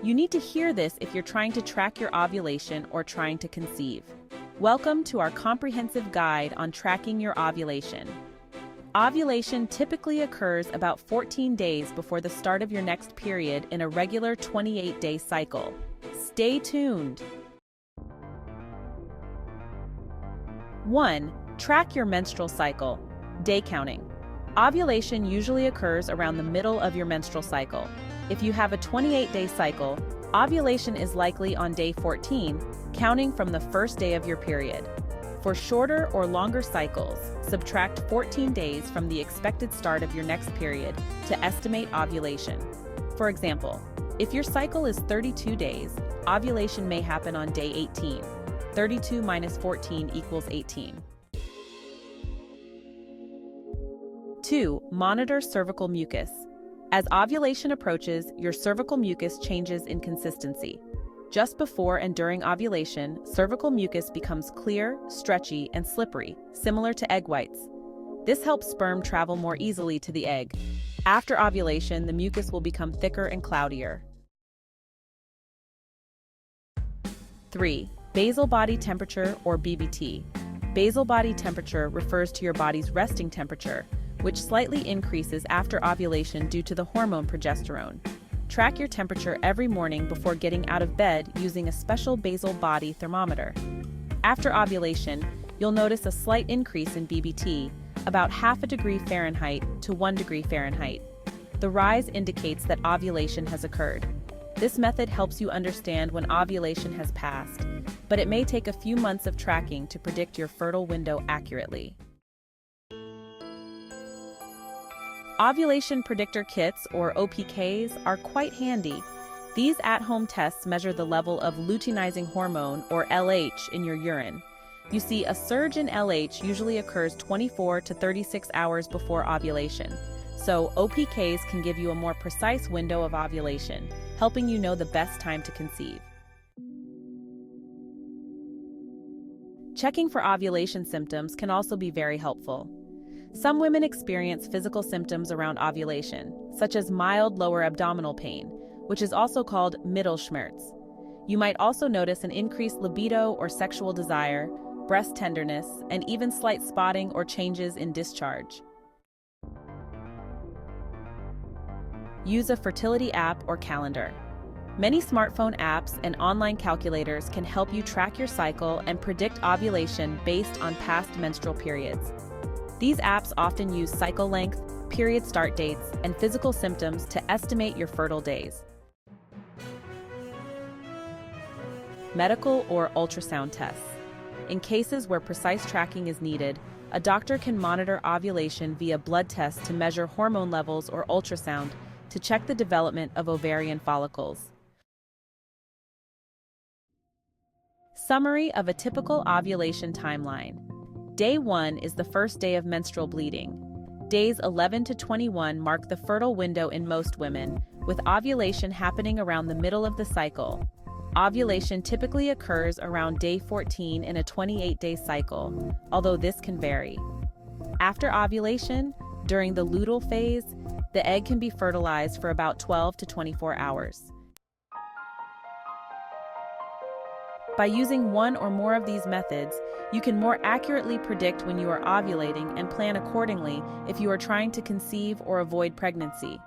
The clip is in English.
You need to hear this if you're trying to track your ovulation or trying to conceive. Welcome to our comprehensive guide on tracking your ovulation. Ovulation typically occurs about 14 days before the start of your next period in a regular 28-day cycle. Stay tuned. 1. Track your menstrual cycle. Day counting. Ovulation usually occurs around the middle of your menstrual cycle. If you have a 28-day cycle, ovulation is likely on day 14, counting from the first day of your period. For shorter or longer cycles, subtract 14 days from the expected start of your next period to estimate ovulation. For example, if your cycle is 32 days, ovulation may happen on day 18. 32 minus 14 equals 18. 2. Monitor cervical mucus. As ovulation approaches, your cervical mucus changes in consistency. Just before and during ovulation, cervical mucus becomes clear, stretchy, and slippery, similar to egg whites. This helps sperm travel more easily to the egg. After ovulation, the mucus will become thicker and cloudier. 3. Basal body temperature or BBT. Basal body temperature refers to your body's resting temperature, which slightly increases after ovulation due to the hormone progesterone. Track your temperature every morning before getting out of bed using a special basal body thermometer. After ovulation, you'll notice a slight increase in BBT, about half a degree Fahrenheit to 1 degree Fahrenheit. The rise indicates that ovulation has occurred. This method helps you understand when ovulation has passed, but it may take a few months of tracking to predict your fertile window accurately. Ovulation predictor kits, or OPKs, are quite handy. These at-home tests measure the level of luteinizing hormone, or LH, in your urine. You see, a surge in LH usually occurs 24 to 36 hours before ovulation. So, OPKs can give you a more precise window of ovulation, helping you know the best time to conceive. Checking for ovulation symptoms can also be very helpful. Some women experience physical symptoms around ovulation, such as mild lower abdominal pain, which is also called Mittelschmerz. You might also notice an increased libido or sexual desire, breast tenderness, and even slight spotting or changes in discharge. Use a fertility app or calendar. Many smartphone apps and online calculators can help you track your cycle and predict ovulation based on past menstrual periods. These apps often use cycle length, period start dates, and physical symptoms to estimate your fertile days. Medical or ultrasound tests. In cases where precise tracking is needed, a doctor can monitor ovulation via blood tests to measure hormone levels or ultrasound to check the development of ovarian follicles. Summary of a typical ovulation timeline. Day 1 is the first day of menstrual bleeding. Days 11 to 21 mark the fertile window in most women, with ovulation happening around the middle of the cycle. Ovulation typically occurs around day 14 in a 28-day cycle, although this can vary. After ovulation, during the luteal phase, the egg can be fertilized for about 12 to 24 hours. By using one or more of these methods, you can more accurately predict when you are ovulating and plan accordingly if you are trying to conceive or avoid pregnancy.